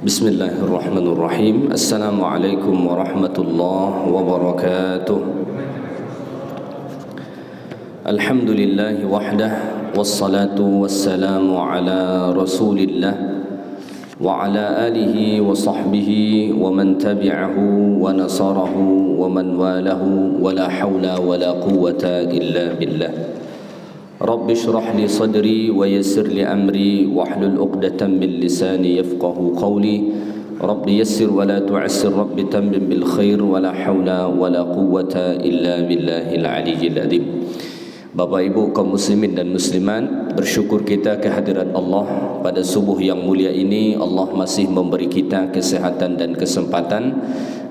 Bismillahirrahmanirrahim. Assalamualaikum warahmatullahi wabarakatuh. Alhamdulillah wahdah, wassalatu wassalamu ala rasulillah wa ala alihi wa sahbihi wa man tabi'ahu wa nasarahu wa man walahu wa la hawla wa la quwwata illa billah. Rabbi shrah li sadri wa yassir li amri wahlul 'uqdatam min lisani yafqahu qawli. Rabbi yassir wa la tu'assir, Rabbi tammim bil khair wa la hawla wa la quwwata illa billahil aliyyil azim. Bapak Ibu kaum muslimin dan muslimat, bersyukur kita kehadirat Allah pada subuh yang mulia ini. Allah masih memberi kita kesehatan dan kesempatan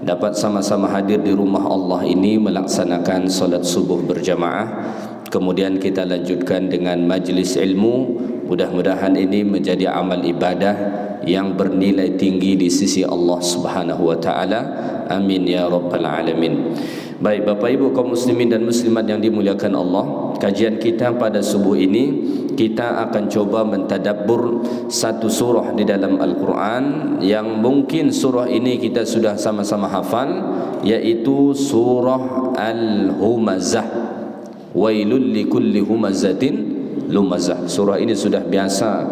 dapat sama-sama hadir di rumah Allah ini melaksanakan solat subuh berjamaah. Kemudian kita lanjutkan dengan majlis ilmu. Mudah-mudahan ini menjadi amal ibadah yang bernilai tinggi di sisi Allah Subhanahu wa taala. Amin ya rabbal alamin. Baik Bapak Ibu kaum muslimin dan muslimat yang dimuliakan Allah, kajian kita pada subuh ini kita akan coba mentadabbur satu surah di dalam Al-Quran yang mungkin surah ini kita sudah sama-sama hafal, yaitu surah Al-Humazah. Wailul likulli humazatin lumazah. Surah ini sudah biasa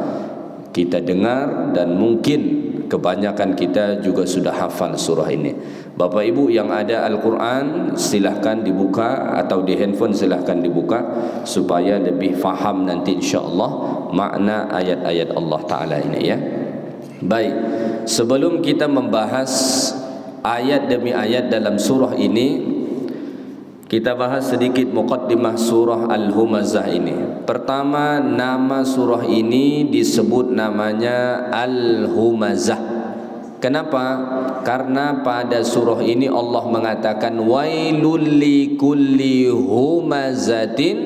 kita dengar dan mungkin kebanyakan kita juga sudah hafal surah ini. Bapak Ibu yang ada Al-Quran silahkan dibuka, atau di handphone silahkan dibuka supaya lebih faham nanti insyaAllah makna ayat-ayat Allah Ta'ala ini ya. Baik, sebelum kita membahas ayat demi ayat dalam surah ini, kita bahas sedikit muqaddimah surah Al-Humazah ini. Pertama, nama surah ini disebut namanya Al-Humazah. Kenapa? Karena pada surah ini Allah mengatakan wailul likulli humazatin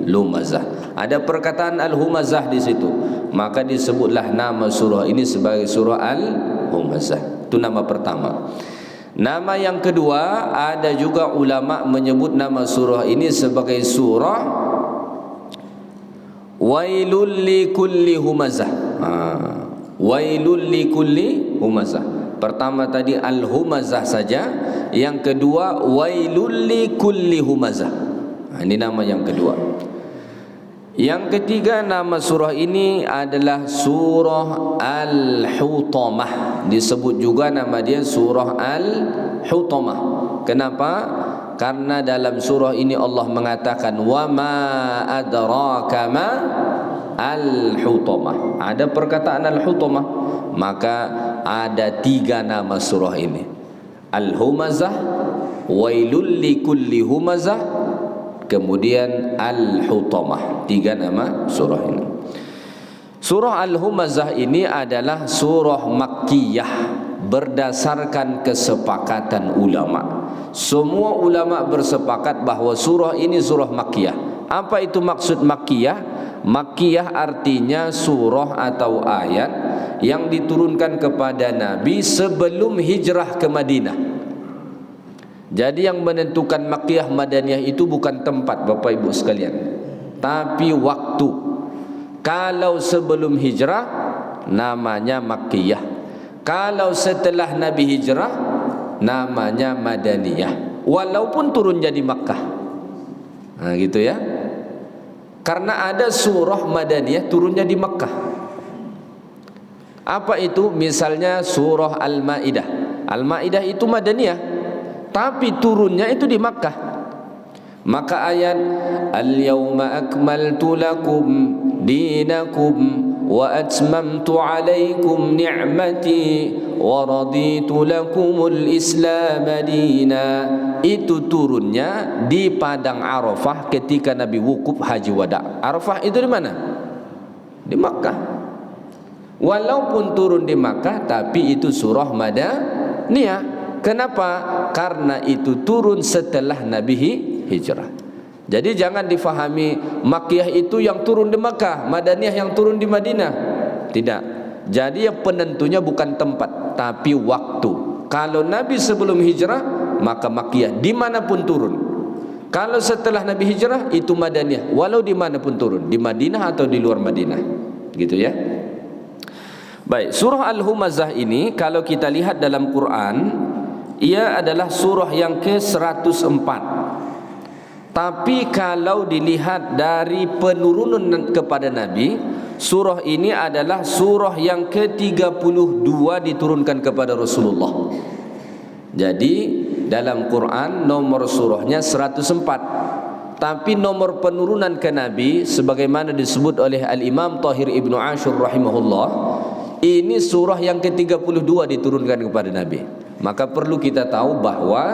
lumazah. Ada perkataan Al-Humazah di situ. Maka disebutlah nama surah ini sebagai surah Al-Humazah. Itu nama pertama. Nama yang kedua, ada juga ulama menyebut nama surah ini sebagai surah Wailul likulli humazah. Wailul likulli humazah. Pertama tadi Al-Humazah saja, yang kedua Wailul likulli humazah. Ini nama yang kedua. Yang ketiga, nama surah ini adalah surah Al-Hutamah. Disebut juga nama dia surah Al-Hutamah. Kenapa? Karena dalam surah ini Allah mengatakan wa ma adraka ma Al-Hutamah. Ada perkataan Al-Hutamah, maka ada tiga nama surah ini. Al-Humazah, Wailul likulli humazah, kemudian Al-Hutamah. Tiga nama surah ini. Surah Al-Humazah ini adalah surah Makkiyah berdasarkan kesepakatan ulama. Semua ulama bersepakat bahawa surah ini surah Makkiyah. Apa itu maksud Makkiyah? Makkiyah artinya surah atau ayat yang diturunkan kepada Nabi sebelum hijrah ke Madinah. Jadi yang menentukan Makkiyah Madaniyah itu bukan tempat Bapak Ibu sekalian, tapi waktu. Kalau sebelum hijrah namanya Makkiyah. Kalau setelah Nabi hijrah namanya Madaniyah. Walaupun turun jadi Makkah. Nah gitu ya. Karena ada surah Madaniyah turunnya di Makkah. Apa itu? Misalnya surah Al-Maidah. Al-Maidah itu Madaniyah, tapi turunnya itu di Makkah. Maka ayat Al-yawma akmaltu lakum dinakum wa atmamtu alaikum ni'mati wa raditu lakumul islam dina, itu turunnya di padang Arafah ketika Nabi wukuf haji wada. Arafah itu di mana? Di Makkah. Walaupun turun di Makkah, tapi itu surah Madaniyah. Kenapa? Karena itu turun setelah Nabi hijrah. Jadi jangan difahami Makkiyah itu yang turun di Makkah, Madaniyah yang turun di Madinah. Tidak. Jadi yang penentunya bukan tempat, tapi waktu. Kalau Nabi sebelum hijrah, maka Makkiyah dimanapun turun. Kalau setelah Nabi hijrah, itu Madaniyah, walau dimanapun turun, di Madinah atau di luar Madinah. Gitu ya. Baik, surah Al-Humazah ini kalau kita lihat dalam Quran, ia adalah surah yang ke-104. Tapi kalau dilihat dari penurunan kepada Nabi, surah ini adalah surah yang ke-32 diturunkan kepada Rasulullah. Jadi dalam Quran nomor surahnya 104, tapi nomor penurunan ke Nabi sebagaimana disebut oleh Al-Imam Tahir Ibnu Ashur rahimahullah, ini surah yang ke-32 diturunkan kepada Nabi. Maka perlu kita tahu bahwa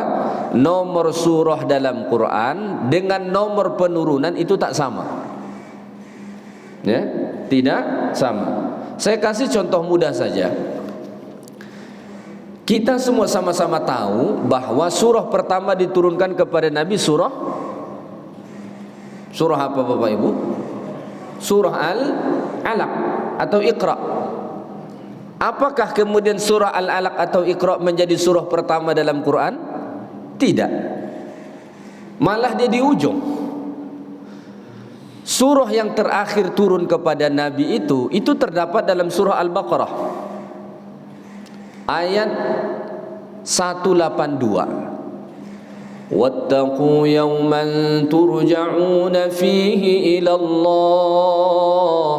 nomor surah dalam Quran dengan nomor penurunan itu tak sama. Ya, tidak sama. Saya kasih contoh mudah saja. Kita semua sama-sama tahu bahwa surah pertama diturunkan kepada Nabi surah apa Bapak Ibu? Surah Al-Alaq atau Iqra. Apakah kemudian surah Al-Alaq atau Iqra menjadi surah pertama dalam Quran? Tidak. Malah dia di ujung. Surah yang terakhir turun kepada Nabi itu terdapat dalam surah Al-Baqarah ayat 182. Wattaqu yawman turja'una fihi ila Allah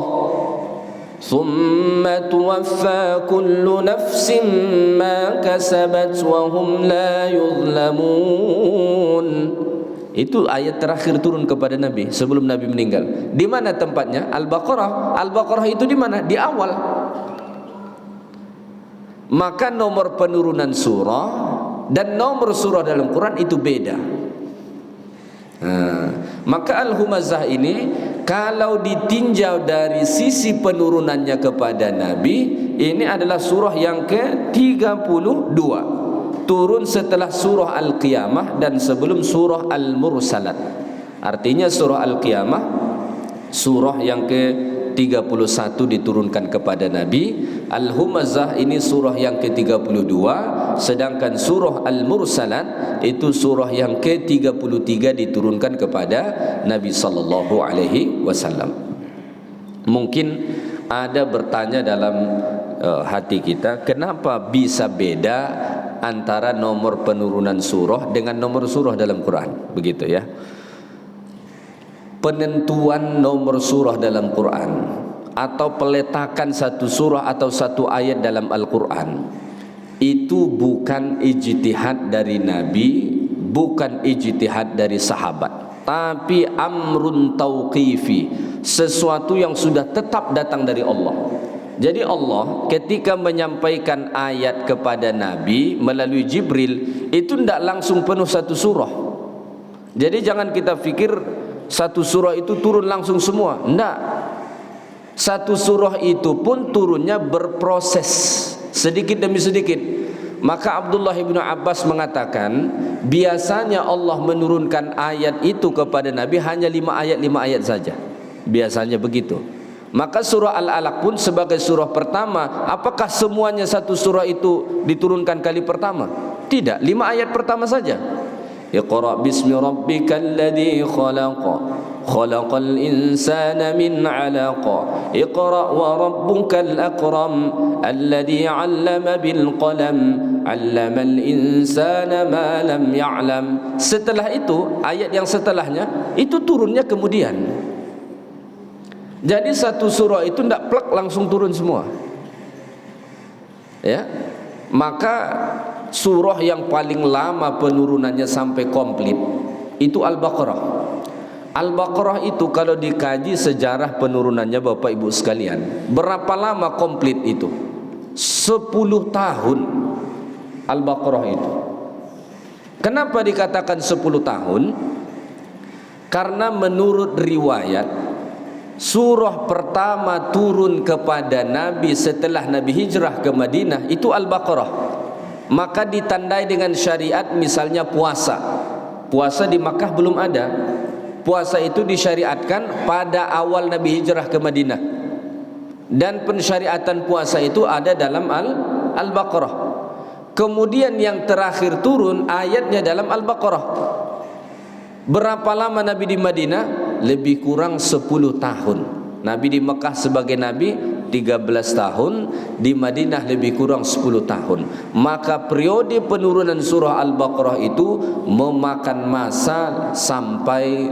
thumma tuwaffa kullu nafsin ma kasabat wa hum la yuzlamun. Itu ayat terakhir turun kepada Nabi sebelum Nabi meninggal. Di mana tempatnya? Al-Baqarah. Al-Baqarah itu di mana? Di awal. Maka nomor penurunan surah dan nomor surah dalam Quran itu beda. Maka Al-Humazah ini kalau ditinjau dari sisi penurunannya kepada Nabi, ini adalah surah yang ke-32, turun setelah surah Al-Qiyamah dan sebelum surah Al-Mursalat. Artinya surah Al-Qiyamah surah yang ke-31 diturunkan kepada Nabi. Al-Humazah ini surah yang ke-32, sedangkan surah Al-Mursalat itu surah yang ke-33 diturunkan kepada Nabi sallallahu alaihi wasallam. Mungkin ada bertanya dalam hati kita, kenapa bisa beda antara nomor penurunan surah dengan nomor surah dalam Quran? Begitu ya. Penentuan nomor surah dalam Quran atau peletakan satu surah atau satu ayat dalam Al-Quran itu bukan ijtihad dari Nabi, bukan ijtihad dari sahabat, tapi amrun tauqifi, sesuatu yang sudah tetap datang dari Allah. Jadi Allah ketika menyampaikan ayat kepada Nabi melalui Jibril itu tidak langsung penuh satu surah. Jadi jangan kita fikir satu surah itu turun langsung semua. Tidak. Satu surah itu pun turunnya berproses sedikit demi sedikit. Maka Abdullah bin Abbas mengatakan biasanya Allah menurunkan ayat itu kepada Nabi hanya 5 ayat saja. Biasanya begitu. Maka surah Al-Alaq pun sebagai surah pertama, apakah semuanya satu surah itu diturunkan kali pertama? Tidak, 5 ayat pertama saja. Iqra bismi rabbikal ladzi khalaq khalaqal insana min 'alaq Iqra wa rabbukal akram alladzi 'allama bil qalam 'allamal insana ma lam ya'lam. Setelah itu ayat yang setelahnya itu turunnya kemudian. Jadi satu surah itu tidak plek langsung turun semua. Ya. Maka surah yang paling lama penurunannya sampai komplit itu Al-Baqarah. Al-Baqarah itu kalau dikaji sejarah penurunannya Bapak Ibu sekalian, berapa lama komplit itu? 10 tahun Al-Baqarah itu. Kenapa dikatakan 10 tahun? Karena menurut riwayat surah pertama turun kepada Nabi setelah Nabi hijrah ke Madinah itu Al-Baqarah. Maka ditandai dengan syariat misalnya puasa. Puasa di Makkah belum ada. Puasa itu disyariatkan pada awal Nabi hijrah ke Madinah. Dan pensyariatan puasa itu ada dalam Al-Baqarah. Kemudian yang terakhir turun ayatnya dalam Al-Baqarah. Berapa lama Nabi di Madinah? Lebih kurang 10 tahun. Nabi di Mekah sebagai Nabi 13 tahun, di Madinah lebih kurang 10 tahun. Maka periode penurunan surah Al-Baqarah itu memakan masa sampai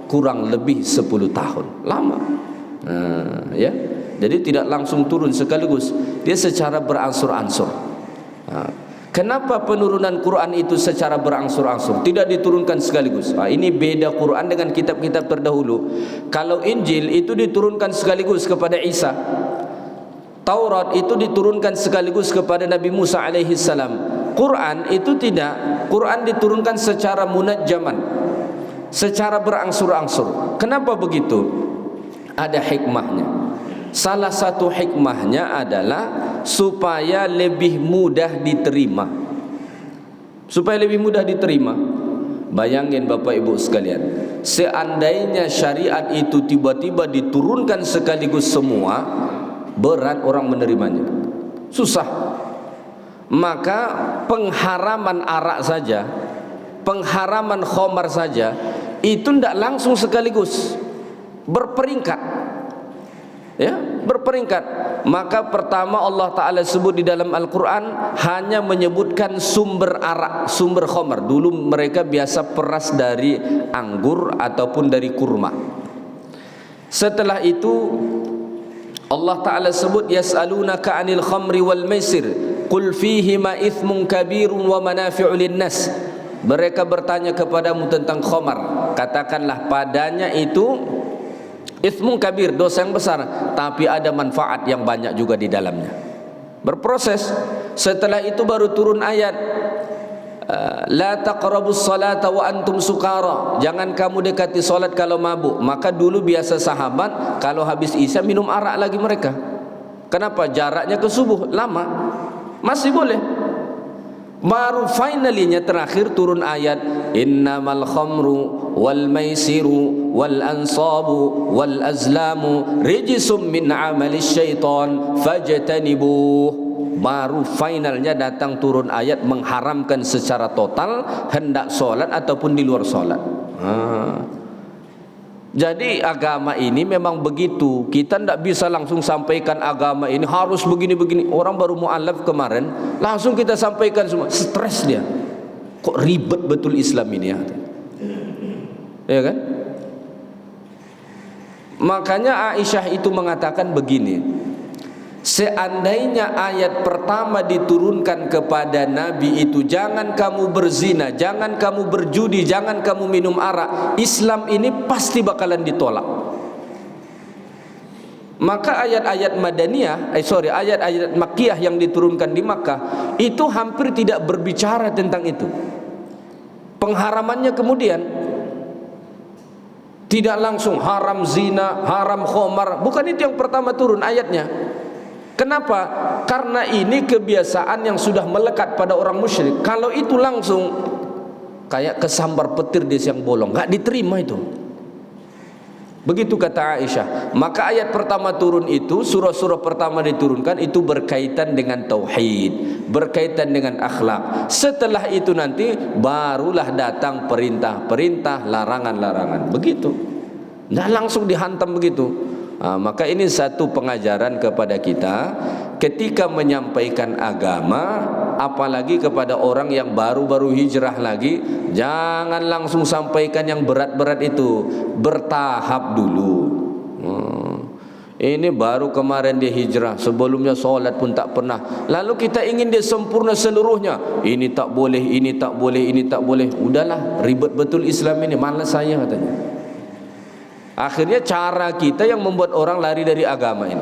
kurang lebih 10 tahun. Lama. Ya. Jadi tidak langsung turun sekaligus, dia secara berangsur-angsur. Kenapa penurunan Quran itu secara berangsur-angsur, tidak diturunkan sekaligus? Ini beda Quran dengan kitab-kitab terdahulu. Kalau Injil itu diturunkan sekaligus kepada Isa, Taurat itu diturunkan sekaligus kepada Nabi Musa alaihi salam. Quran itu tidak. Quran diturunkan secara munajjaman, secara berangsur-angsur. Kenapa begitu? Ada hikmahnya. Salah satu hikmahnya adalah supaya lebih mudah diterima. Supaya lebih mudah diterima. Bayangin Bapak Ibu sekalian, seandainya syariat itu tiba-tiba diturunkan sekaligus semua, berat orang menerimanya, susah. Maka pengharaman arak saja, pengharaman khamar saja, itu tidak langsung sekaligus, berperingkat. Ya, berperingkat. Maka pertama Allah Ta'ala sebut di dalam Al-Quran hanya menyebutkan sumber arak, sumber khamar. Dulu mereka biasa peras dari anggur ataupun dari kurma. Setelah itu Allah Ta'ala sebut yas'alunaka 'anil khamri wal maisir qul fihima ithmun kabirun wa manafi'u linnas. Mereka bertanya kepadamu tentang khamar, katakanlah padanya itu ithmun kabir, dosa yang besar, tapi ada manfaat yang banyak juga di dalamnya. Berproses. Setelah itu baru turun ayat la taqrabus salata wa antum sukara, jangan kamu dekati solat kalau mabuk. Maka dulu biasa sahabat kalau habis isya minum arak lagi mereka. Kenapa? Jaraknya ke subuh lama, masih boleh. Baru finalinya terakhir turun ayat innamal khamru wal maisiru wal ansabu wal azlamu rijsum min amali syaitan fajtanibuh. Baru finalnya datang turun ayat mengharamkan secara total hendak solat ataupun di luar solat. Jadi agama ini memang begitu. Kita tidak bisa langsung sampaikan agama ini harus begini-begini. Orang baru mu'alaf kemarin, langsung kita sampaikan semua. Stres dia. Kok ribet betul Islam ini ya? Ya kan? Makanya Aisyah itu mengatakan begini. Seandainya ayat pertama diturunkan kepada Nabi itu jangan kamu berzina, jangan kamu berjudi, jangan kamu minum arak, Islam ini pasti bakalan ditolak. Maka ayat-ayat Madaniyah, ayat-ayat Makkiyah yang diturunkan di Makkah itu hampir tidak berbicara tentang itu. Pengharamannya kemudian tidak langsung haram zina, haram khamar, bukan itu yang pertama turun ayatnya. Kenapa? Karena ini kebiasaan yang sudah melekat pada orang musyrik. Kalau itu langsung kayak kesambar petir di siang bolong, nggak diterima itu. Begitu kata Aisyah. Maka ayat pertama turun itu, surah-surah pertama diturunkan itu berkaitan dengan tauhid, berkaitan dengan akhlak. Setelah itu nanti barulah datang perintah-perintah, larangan-larangan. Begitu. Nggak langsung dihantam begitu. Maka ini satu pengajaran kepada kita ketika menyampaikan agama, apalagi kepada orang yang baru-baru hijrah lagi, jangan langsung sampaikan yang berat-berat itu, bertahap dulu. Ini baru kemarin dia hijrah, sebelumnya sholat pun tak pernah, lalu kita ingin dia sempurna seluruhnya, ini tak boleh, ini tak boleh, ini tak boleh. Udahlah, ribet betul Islam ini, malas saya katanya. Akhirnya cara kita yang membuat orang lari dari agama ini.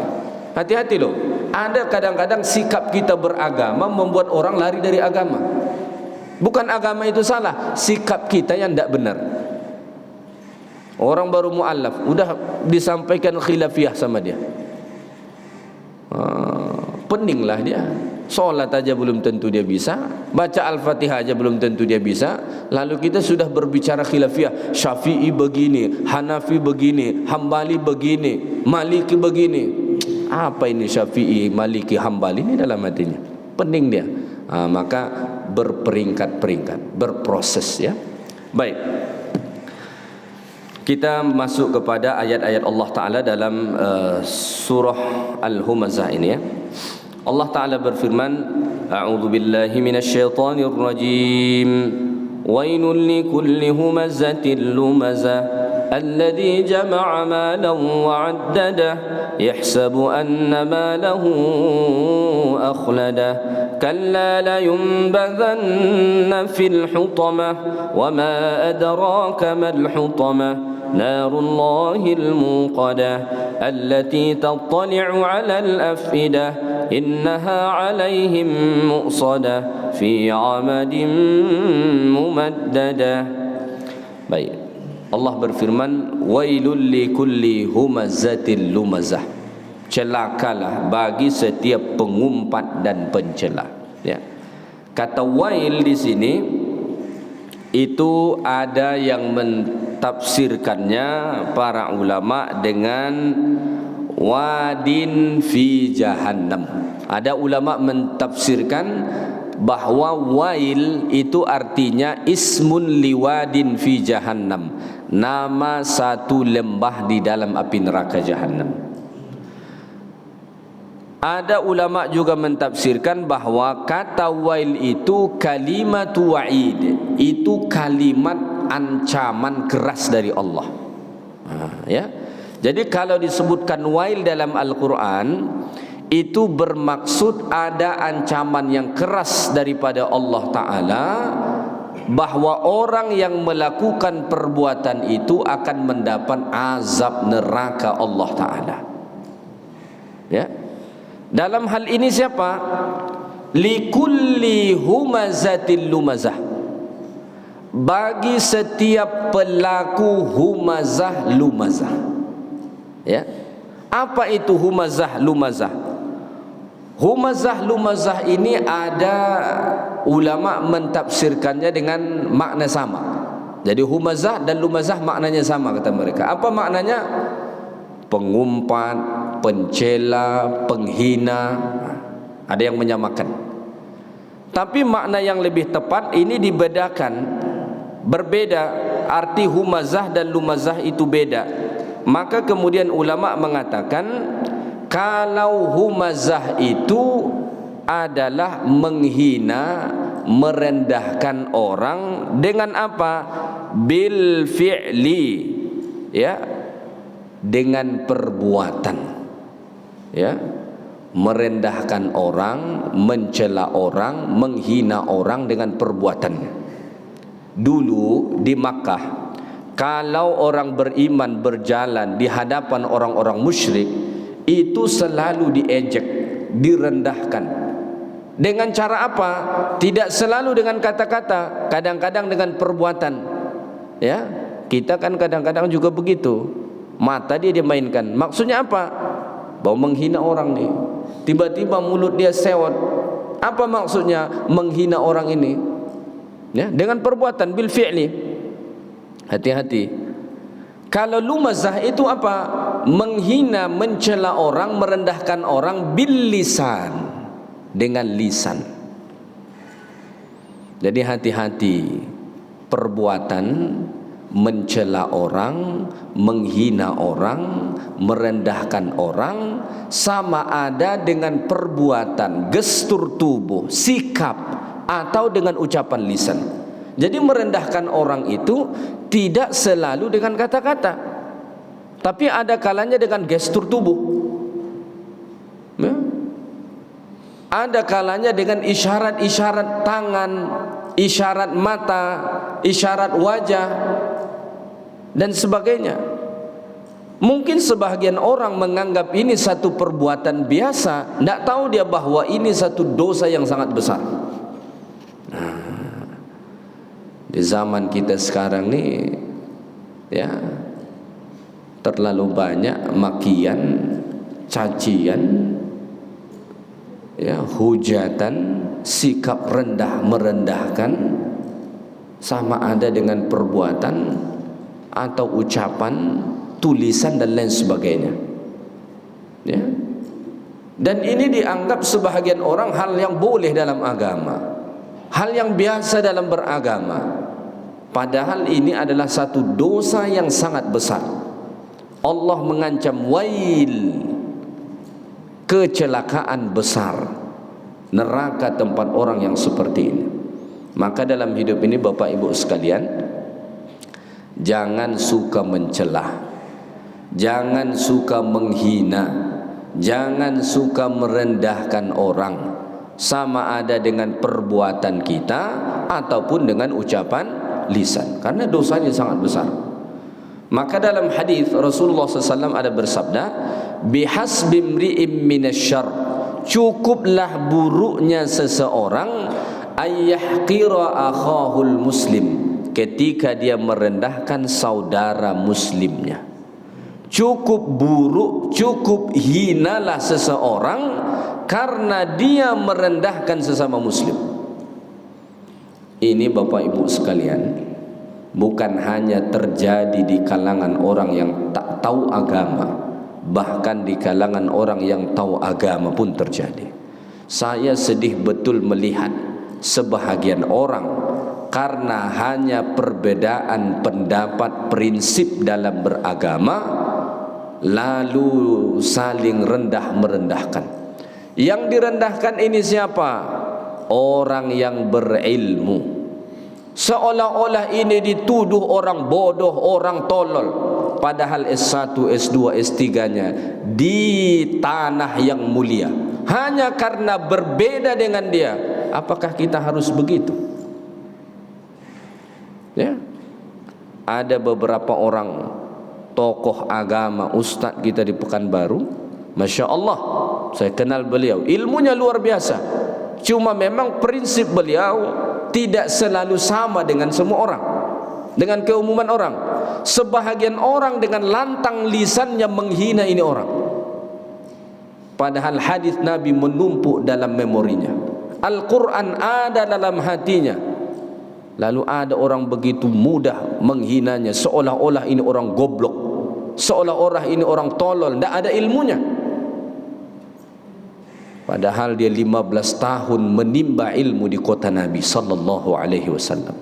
Hati-hati loh. Ada kadang-kadang sikap kita beragama membuat orang lari dari agama. Bukan agama itu salah, sikap kita yang tidak benar. Orang baru mu'allaf, udah disampaikan khilafiyah sama dia. Peninglah dia. Sholat aja belum tentu dia bisa, baca Al-Fatihah aja belum tentu dia bisa. Lalu kita sudah berbicara khilafiyah, Syafi'i begini, Hanafi begini, Hambali begini, Maliki begini. Apa ini Syafi'i, Maliki, Hambali ini dalam hatinya? Pening dia. Maka berperingkat-peringkat, berproses ya. Baik. Kita masuk kepada ayat-ayat Allah Ta'ala dalam surah Al-Humazah ini ya. Allah Ta'ala berfirman, A'udzu billahi minasyaitonir rajim. Wailul likulli humazatin lumazah alladzi jama'a malan wa 'addadah yahsabu anna malahu akhladah kalla la yunbadhanna fil hutamah wa ma adraka mal hutamah narullahil muqadah allati tattali'u 'alal afidah innaha 'alaihim mu'sadah fi 'amadin mumaddadah. Baik, Allah berfirman, wailul likulli humazatil lumazah. Celakalah bagi setiap pengumpat dan pencela. Ya. Kata wail di sini itu ada yang mentafsirkannya para ulama dengan wadin fi jahannam. Ada ulama mentafsirkan bahwa wail itu artinya ismun liwadin fi jahannam, nama satu lembah di dalam api neraka jahannam. Ada ulama juga mentafsirkan bahwa kata wail itu kalimatu wa'id, itu kalimat ancaman keras dari Allah. Ya. Jadi kalau disebutkan wail dalam Al-Quran, itu bermaksud ada ancaman yang keras daripada Allah Ta'ala, bahwa orang yang melakukan perbuatan itu akan mendapat azab neraka Allah Ta'ala. Ya. Dalam hal ini siapa? Likulli humazatil lumazah, bagi setiap pelaku humazah lumazah. Ya. Apa itu humazah lumazah? Humazah lumazah ini ada ulama mentafsirkannya dengan makna sama. Jadi humazah dan lumazah maknanya sama kata mereka. Apa maknanya? Pengumpat, pencela, penghina. Ada yang menyamakan. Tapi makna yang lebih tepat ini dibedakan, berbeda. Arti humazah dan lumazah itu beda. Maka kemudian ulama mengatakan, kalau humazah itu adalah menghina, merendahkan orang dengan apa? Bil fi'li, ya, dengan perbuatan, ya, merendahkan orang, mencela orang, menghina orang dengan perbuatannya. Dulu di Makkah, kalau orang beriman berjalan di hadapan orang-orang musyrik, itu selalu diejek, direndahkan. Dengan cara apa? Tidak selalu dengan kata-kata, kadang-kadang dengan perbuatan. Ya, kita kan kadang-kadang juga begitu. Mata dia mainkan. Maksudnya apa? Bahwa menghina orang nih. Tiba-tiba mulut dia sewot. Apa maksudnya menghina orang ini? Ya, dengan perbuatan, bil fi'li. Hati-hati. Kalau lumazah itu apa? Menghina, mencela orang, merendahkan orang bil lisan, dengan lisan. Jadi hati-hati. Perbuatan mencela orang, menghina orang, merendahkan orang sama ada dengan perbuatan, gestur tubuh, sikap, atau dengan ucapan lisan. Jadi merendahkan orang itu tidak selalu dengan kata-kata, tapi ada kalanya dengan gestur tubuh, ya? Ada kalanya dengan isyarat-isyarat tangan, isyarat mata, isyarat wajah, dan sebagainya. Mungkin sebahagian orang menganggap ini satu perbuatan biasa, tidak tahu dia bahwa ini satu dosa yang sangat besar. Di zaman kita sekarang nih, ya, terlalu banyak makian, cacian, ya, hujatan, sikap rendah merendahkan, sama ada dengan perbuatan atau ucapan, tulisan dan lain sebagainya. Ya. Dan ini dianggap sebahagian orang hal yang boleh dalam agama, hal yang biasa dalam beragama. Padahal ini adalah satu dosa yang sangat besar. Allah mengancam wail, kecelakaan besar, neraka tempat orang yang seperti ini. Maka dalam hidup ini Bapak Ibu sekalian, jangan suka mencelah, jangan suka menghina, jangan suka merendahkan orang, sama ada dengan perbuatan kita ataupun dengan ucapan lisan, karena dosanya sangat besar. Maka dalam hadis Rasulullah SAW ada bersabda, bihasbi imri'in minasyarr, cukuplah buruknya seseorang ayyahqira akhahul muslim, ketika dia merendahkan saudara muslimnya. Cukup buruk, cukup hinalah seseorang karena dia merendahkan sesama muslim. Ini Bapak Ibu sekalian, bukan hanya terjadi di kalangan orang yang tak tahu agama, bahkan di kalangan orang yang tahu agama pun terjadi. Saya sedih betul melihat sebahagian orang karena hanya perbedaan pendapat prinsip dalam beragama, lalu saling rendah merendahkan. Yang direndahkan ini siapa? Orang yang berilmu. Seolah-olah ini dituduh orang bodoh, orang tolol, padahal S1, S2, S3-nya di tanah yang mulia. Hanya karena berbeda dengan dia, apakah kita harus begitu? Ya. Ada beberapa orang tokoh agama, ustadz kita di Pekanbaru, Masya Allah, saya kenal beliau, ilmunya luar biasa. Cuma memang prinsip beliau tidak selalu sama dengan semua orang, dengan keumuman orang. Sebahagian orang dengan lantang lisannya menghina ini orang, padahal hadis Nabi menumpuk dalam memorinya, Al-Quran ada dalam hatinya. Lalu ada orang begitu mudah menghinanya, seolah-olah ini orang goblok, seolah-olah ini orang tolol, tidak ada ilmunya. Padahal dia 15 tahun menimba ilmu di kota Nabi sallallahu alaihi wasallam.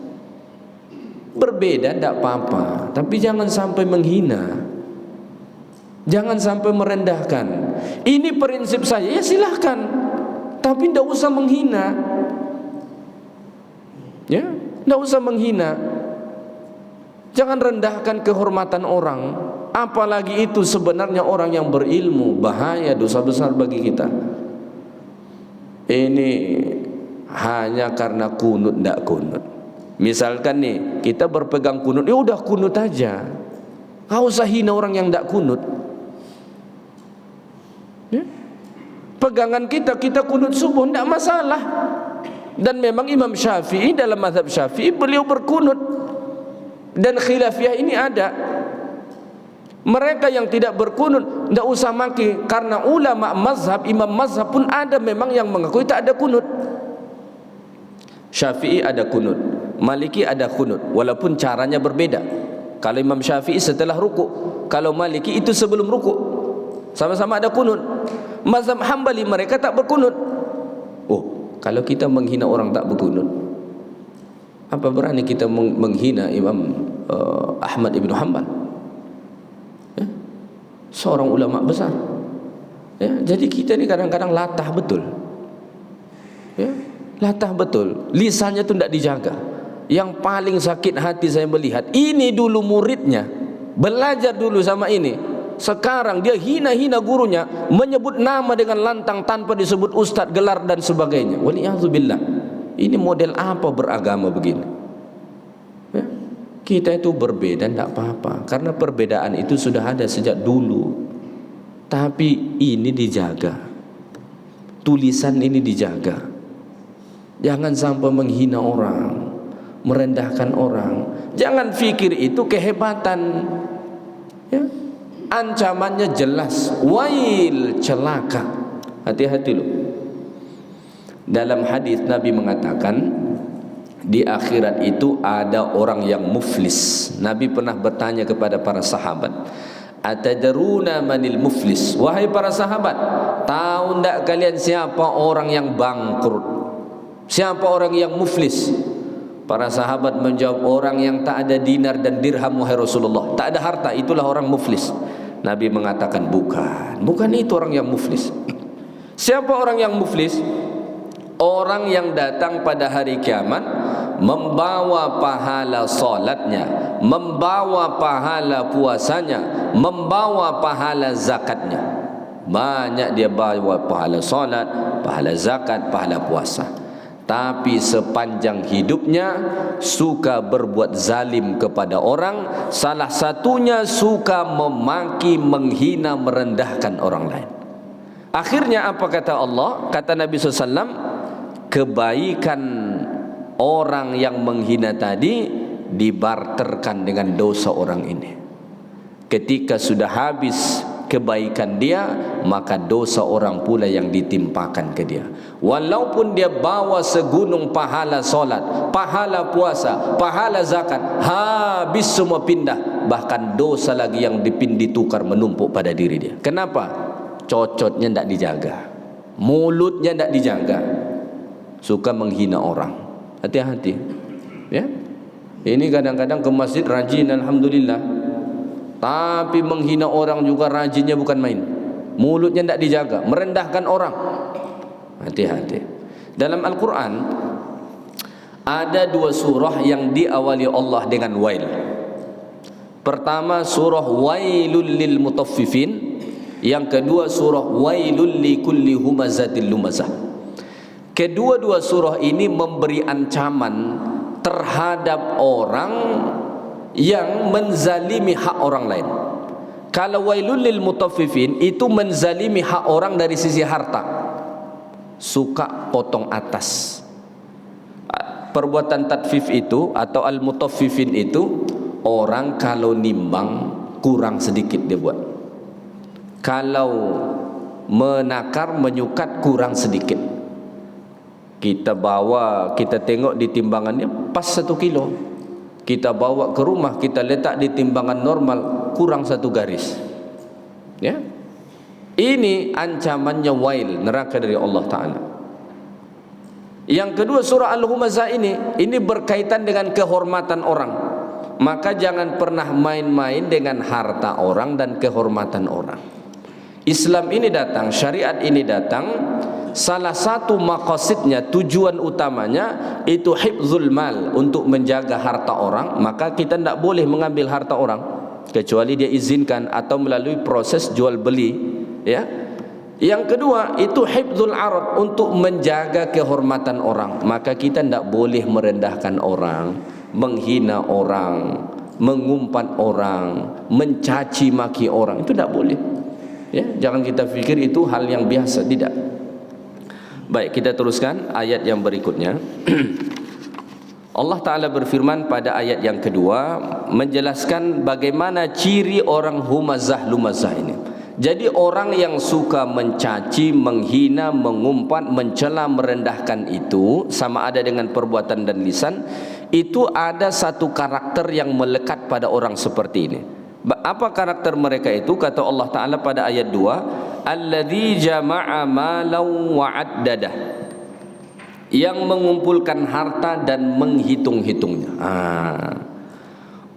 Berbeda tidak apa-apa, tapi jangan sampai menghina, jangan sampai merendahkan. Ini prinsip saya, ya silahkan, tapi tidak usah menghina. Ya, tidak usah menghina. Jangan rendahkan kehormatan orang, apalagi itu sebenarnya orang yang berilmu. Bahaya, dosa besar bagi kita. Ini hanya karena kunut tidak kunut. Misalkan nih, kita berpegang kunut, ya udah kunut aja, nggak usah hina orang yang tidak kunut. Ya? Pegangan kita kunut subuh tidak masalah. Dan memang Imam Syafi'i dalam mazhab Syafi'i beliau berkunut, dan khilafiyah ini ada. Mereka yang tidak berkunut tidak usah maki, karena ulama mazhab, imam mazhab pun ada memang yang mengakui tak ada kunut. Syafi'i ada kunut, Maliki ada kunut, walaupun caranya berbeda. Kalau Imam Syafi'i setelah ruku', kalau Maliki itu sebelum ruku', sama-sama ada kunut. Mazhab Hambali mereka tak berkunut. Oh, kalau kita menghina orang tak berkunut, apa berani kita menghina Imam Ahmad ibn Hanbal, ya? Seorang ulama besar, ya? Jadi kita ni kadang-kadang latah betul, ya? Latah betul, lisannya tu tidak dijaga. Yang paling sakit hati saya melihat, ini dulu muridnya belajar dulu sama ini, sekarang dia hina-hina gurunya, menyebut nama dengan lantang tanpa disebut ustadz, gelar dan sebagainya. Waliyahzubillah. Ini model apa beragama begini? Ya? Kita itu berbeda tidak apa-apa, karena perbedaan itu sudah ada sejak dulu. Tapi ini dijaga, tulisan ini dijaga. Jangan sampai menghina orang, merendahkan orang. Jangan fikir itu kehebatan, ya? Ancamannya jelas, wail, celaka. Hati-hati loh. Dalam hadis Nabi mengatakan, di akhirat itu ada orang yang muflis. Nabi pernah bertanya kepada para sahabat, atadruna manil muflis? Wahai para sahabat, tahu tidak kalian siapa orang yang bangkrut? Siapa orang yang muflis? Para sahabat menjawab, orang yang tak ada dinar dan dirham wahai Rasulullah, tak ada harta, itulah orang muflis. Nabi mengatakan, bukan itu orang yang muflis. Siapa orang yang muflis? Orang yang datang pada hari kiamat membawa pahala salatnya, membawa pahala puasanya, membawa pahala zakatnya. Banyak dia bawa pahala salat, pahala zakat, pahala puasa, tapi sepanjang hidupnya suka berbuat zalim kepada orang. Salah satunya suka memaki, menghina, merendahkan orang lain. Akhirnya apa kata Allah? Kata Nabi SAW, kebaikan orang yang menghina tadi dibarterkan dengan dosa orang ini. Ketika sudah habis kebaikan dia, maka dosa orang pula yang ditimpakan ke dia. Walaupun dia bawa segunung pahala solat, pahala puasa, pahala zakat, habis semua pindah. Bahkan dosa lagi yang ditukar menumpuk pada diri dia. Kenapa? Cocotnya tidak dijaga, mulutnya tidak dijaga, suka menghina orang. Hati-hati ya. Ini kadang-kadang ke masjid rajin, alhamdulillah, tapi menghina orang juga rajinnya bukan main. Mulutnya tidak dijaga, merendahkan orang. Hati-hati. Dalam Al-Quran ada 2 surah yang diawali Allah dengan wail. Pertama surah Wailul lil Mutaffifin, yang kedua surah Wailul likulli humazatil lumazah. Kedua-dua surah ini memberi ancaman terhadap orang yang menzalimi hak orang lain. Kalau Wailul lil Mutaffifin itu menzalimi hak orang dari sisi harta, suka potong atas. Perbuatan tatfif itu atau al-mutaffifin itu, orang kalau nimbang kurang sedikit dia buat. Kalau menakar, menyukat, kurang sedikit. Kita bawa, kita tengok di timbangannya pas 1 kilo. Kita bawa ke rumah, kita letak di timbangan normal, kurang 1 garis. Ya, ini ancamannya wail, neraka dari Allah Ta'ala. Yang kedua surah Al-Humazah ini berkaitan dengan kehormatan orang. Maka jangan pernah main-main dengan harta orang dan kehormatan orang. Islam ini datang, syariat ini datang, salah satu maqasidnya, tujuan utamanya itu hifzul mal, untuk menjaga harta orang. Maka kita tidak boleh mengambil harta orang kecuali dia izinkan atau melalui proses jual beli, ya. Yang kedua itu hifzul arad, untuk menjaga kehormatan orang. Maka kita tidak boleh merendahkan orang, menghina orang, mengumpat orang, mencaci maki orang. Itu tidak boleh. Ya, jangan kita fikir itu hal yang biasa, tidak. Baik, kita teruskan ayat yang berikutnya. Allah Ta'ala berfirman pada ayat yang kedua, menjelaskan bagaimana ciri orang humazah lumazah ini. Jadi orang yang suka mencaci, menghina, mengumpat, mencela, merendahkan itu, sama ada dengan perbuatan dan lisan, itu ada satu karakter yang melekat pada orang seperti ini. Apa karakter mereka itu? Kata Allah Ta'ala pada ayat 2, alladzi jama'a malan wa'addadah, yang mengumpulkan harta dan menghitung-hitungnya.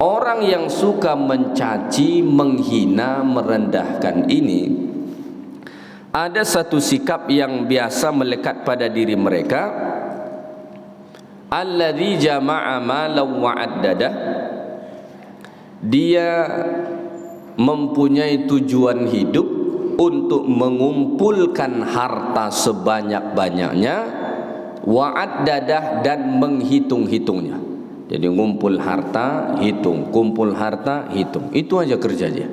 Orang yang suka mencaci, menghina, merendahkan ini, ada satu sikap yang biasa melekat pada diri mereka. Alladzi jama'a malan wa'addadah, dia mempunyai tujuan hidup untuk mengumpulkan harta sebanyak-banyaknya, wa'addadah, dan menghitung-hitungnya. Jadi ngumpul harta, hitung, kumpul harta, hitung. Itu aja kerja dia.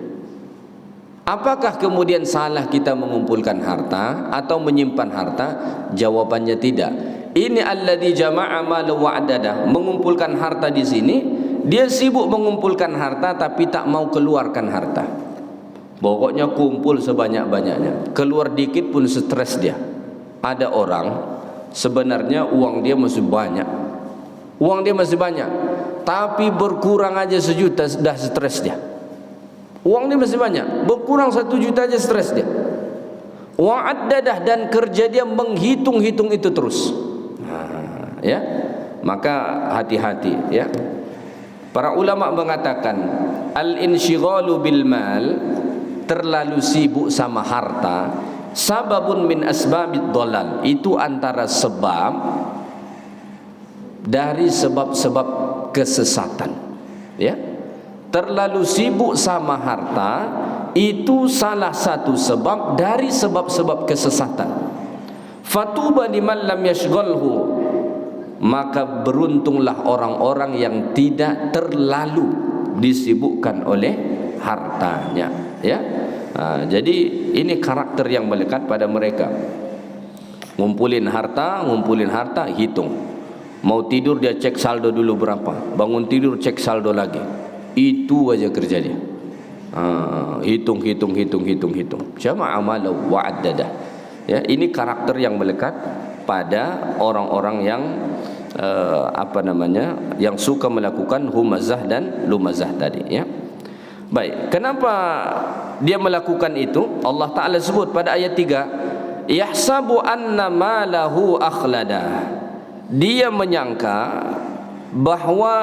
Apakah kemudian salah kita mengumpulkan harta atau menyimpan harta? Jawabannya tidak. Ini alladzi jama'a malan wa'addadah, mengumpulkan harta di sini. Dia sibuk mengumpulkan harta tapi tak mau keluarkan harta. Pokoknya kumpul sebanyak-banyaknya, keluar dikit pun stres dia. Ada orang sebenarnya uang dia masih banyak, tapi berkurang aja 1 juta dah stres dia. Uang dia masih banyak, berkurang 1 juta aja stres dia. Wa'addadah, dan kerja dia menghitung-hitung itu terus. Ya, Maka hati-hati ya. Para ulama mengatakan al-insyighalu bil mal, terlalu sibuk sama harta, sababun min asbabid dhalal, itu antara sebab dari sebab-sebab kesesatan ya. Terlalu sibuk sama harta itu salah satu sebab dari sebab-sebab kesesatan. Fatuba liman lam yashghalhu, maka beruntunglah orang-orang yang tidak terlalu disibukkan oleh hartanya ya. Jadi ini karakter yang melekat pada mereka. Ngumpulin harta, hitung. Mau tidur dia cek saldo dulu berapa, bangun tidur cek saldo lagi. Itu aja kerja dia. Hitung. Jama'a amalahu wa'addada. Ya, ini karakter yang melekat pada orang-orang yang yang suka melakukan humazah dan lumazah tadi ya. Baik, kenapa dia melakukan itu? Allah Ta'ala sebut pada ayat 3, yahsabu anna malahu akhlada. Dia menyangka bahwa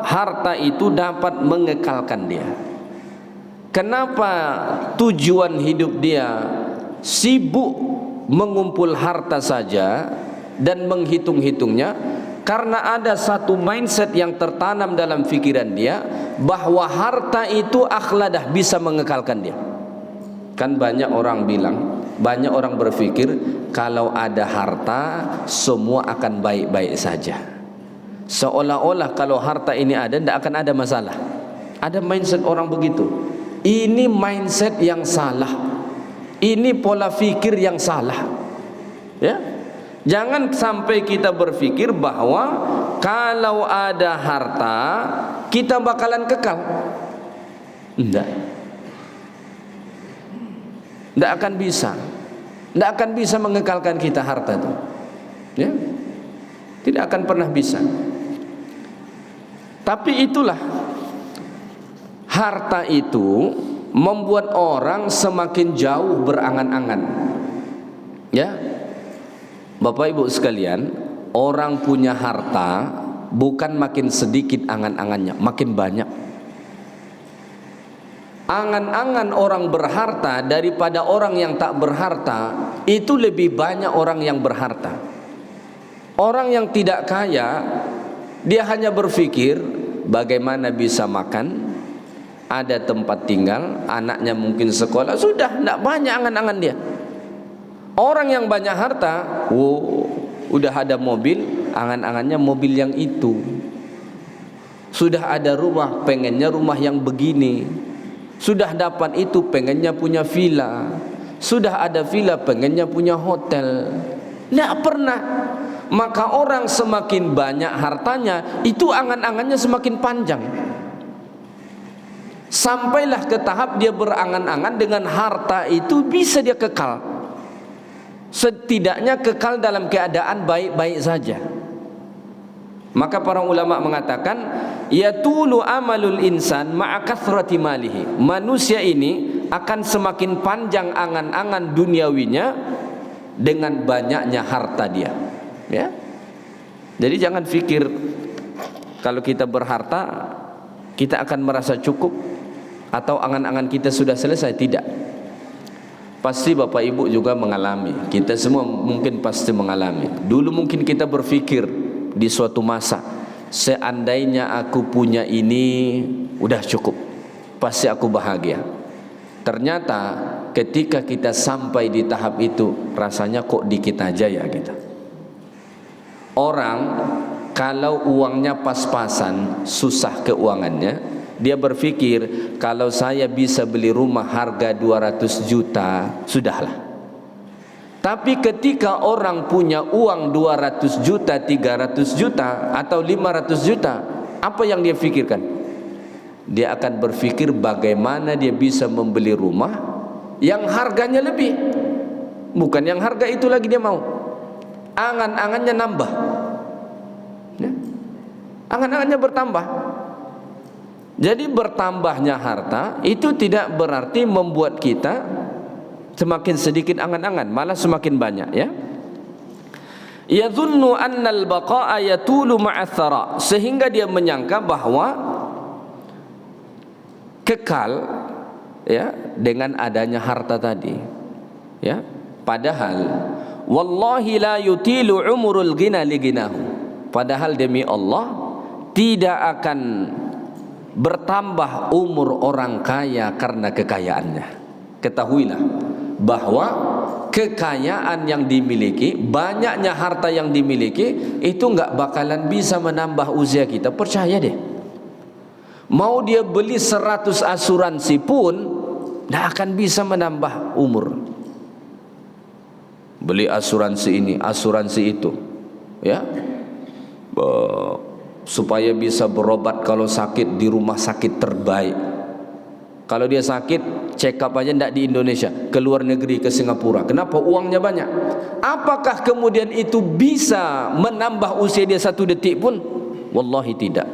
harta itu dapat mengekalkan dia. Kenapa tujuan hidup dia sibuk mengumpul harta saja dan menghitung-hitungnya? Karena ada satu mindset yang tertanam dalam fikiran dia bahwa harta itu akhladah, bisa mengekalkan dia. Kan banyak orang bilang, banyak orang berpikir kalau ada harta semua akan baik-baik saja. Seolah-olah kalau harta ini ada tidak akan ada masalah. Ada mindset orang begitu. Ini mindset yang salah. Ini pola fikir yang salah. Ya. Jangan sampai kita berpikir bahwa kalau ada harta kita bakalan kekal. Tidak akan bisa. Tidak akan bisa mengekalkan kita harta itu. Ya. Tidak akan pernah bisa. Tapi itulah, harta itu membuat orang semakin jauh berangan-angan. Ya. Bapak Ibu sekalian, orang punya harta bukan makin sedikit angan-angannya, makin banyak. Angan-angan orang berharta daripada orang yang tak berharta itu lebih banyak orang yang berharta. Orang yang tidak kaya, dia hanya berpikir bagaimana bisa makan, ada tempat tinggal, anaknya mungkin sekolah, sudah, tidak banyak angan-angan dia. Orang yang banyak harta, udah ada mobil, angan-angannya mobil yang itu. Sudah ada rumah, pengennya rumah yang begini. Sudah dapat itu, pengennya punya villa. Sudah ada villa, pengennya punya hotel. Tidak pernah. Maka orang semakin banyak hartanya, itu angan-angannya semakin panjang. Sampailah ke tahap dia berangan-angan dengan harta itu bisa dia kekal. Setidaknya kekal dalam keadaan baik-baik saja. Maka para ulama mengatakan, yatulu amalul insan ma'a kathrati malihi. Manusia ini akan semakin panjang angan-angan duniawinya dengan banyaknya harta dia. Ya. Jadi jangan fikir kalau kita berharta kita akan merasa cukup atau angan-angan kita sudah selesai. Tidak. Pasti Bapak Ibu juga mengalami. Kita semua mungkin pasti mengalami. Dulu mungkin kita berpikir di suatu masa, seandainya aku punya ini udah cukup, pasti aku bahagia. Ternyata ketika kita sampai di tahap itu, rasanya kok dikit aja ya kita. Orang kalau uangnya pas-pasan, susah keuangannya, dia berpikir kalau saya bisa beli rumah harga 200 juta, sudahlah. Tapi ketika orang punya uang 200 juta, 300 juta atau 500 juta, apa yang dia pikirkan? Dia akan berpikir bagaimana dia bisa membeli rumah yang harganya lebih. Bukan yang harga itu lagi dia mau. Angan-angannya nambah. Ya. Angan-angannya bertambah. Jadi bertambahnya harta itu tidak berarti membuat kita semakin sedikit angan-angan, malah semakin banyak ya. Yadhunnu anna al-baqa'a yatulu ma'a thara, sehingga dia menyangka bahwa kekal ya dengan adanya harta tadi. Ya, padahal wallahi la yutilu umurul ghina li ghinahu. Padahal demi Allah tidak akan bertambah umur orang kaya karena kekayaannya. Ketahuilah bahwa kekayaan yang dimiliki, banyaknya harta yang dimiliki itu enggak bakalan bisa menambah usia kita. Percaya deh. Mau dia beli 100 asuransi pun enggak akan bisa menambah umur. Beli asuransi ini, asuransi itu, ya, supaya bisa berobat kalau sakit di rumah sakit terbaik. Kalau dia sakit, check up aja tidak di Indonesia, ke luar negeri, ke Singapura. Kenapa? Uangnya banyak. Apakah kemudian itu bisa menambah usia dia 1 detik pun? Wallahi tidak.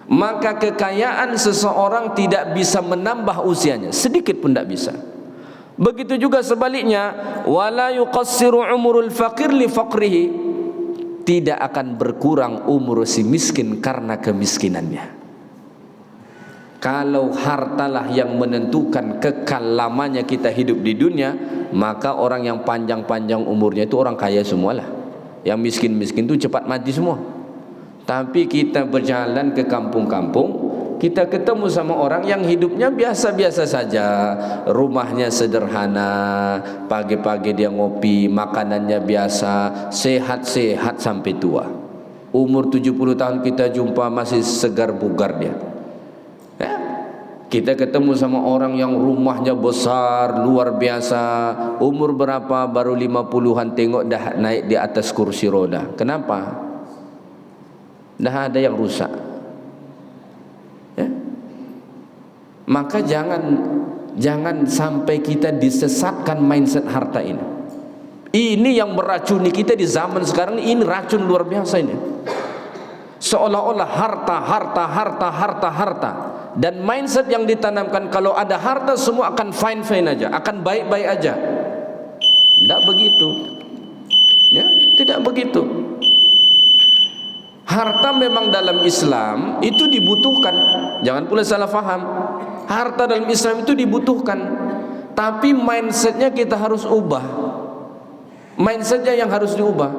Maka kekayaan seseorang tidak bisa menambah usianya, sedikit pun tidak bisa. Begitu juga sebaliknya, wala yuqassiru umurul faqir li faqrihi, tidak akan berkurang umur si miskin karena kemiskinannya. Kalau hartalah yang menentukan kekal lamanya kita hidup di dunia, maka orang yang panjang-panjang umurnya itu orang kaya semualah. Yang miskin-miskin itu cepat mati semua. Tapi kita berjalan ke kampung-kampung, kita ketemu sama orang yang hidupnya biasa-biasa saja, rumahnya sederhana, pagi-pagi dia ngopi, makanannya biasa, sehat-sehat sampai tua. Umur 70 tahun kita jumpa masih segar bugar dia. Ya? Kita ketemu sama orang yang rumahnya besar, luar biasa, umur berapa baru 50-an, tengok dah naik di atas kursi roda. Kenapa? Dah ada yang rusak. Ya? Maka jangan sampai kita disesatkan mindset harta ini. Ini yang meracuni kita di zaman sekarang ini, racun luar biasa ini. Seolah-olah harta. Dan mindset yang ditanamkan kalau ada harta semua akan fine-fine aja, akan baik-baik aja. Tidak begitu. Ya, tidak begitu. Harta memang dalam Islam itu dibutuhkan. Jangan pula salah faham. Harta dalam Islam itu dibutuhkan. Tapi mindsetnya kita harus ubah. Mindsetnya yang harus diubah.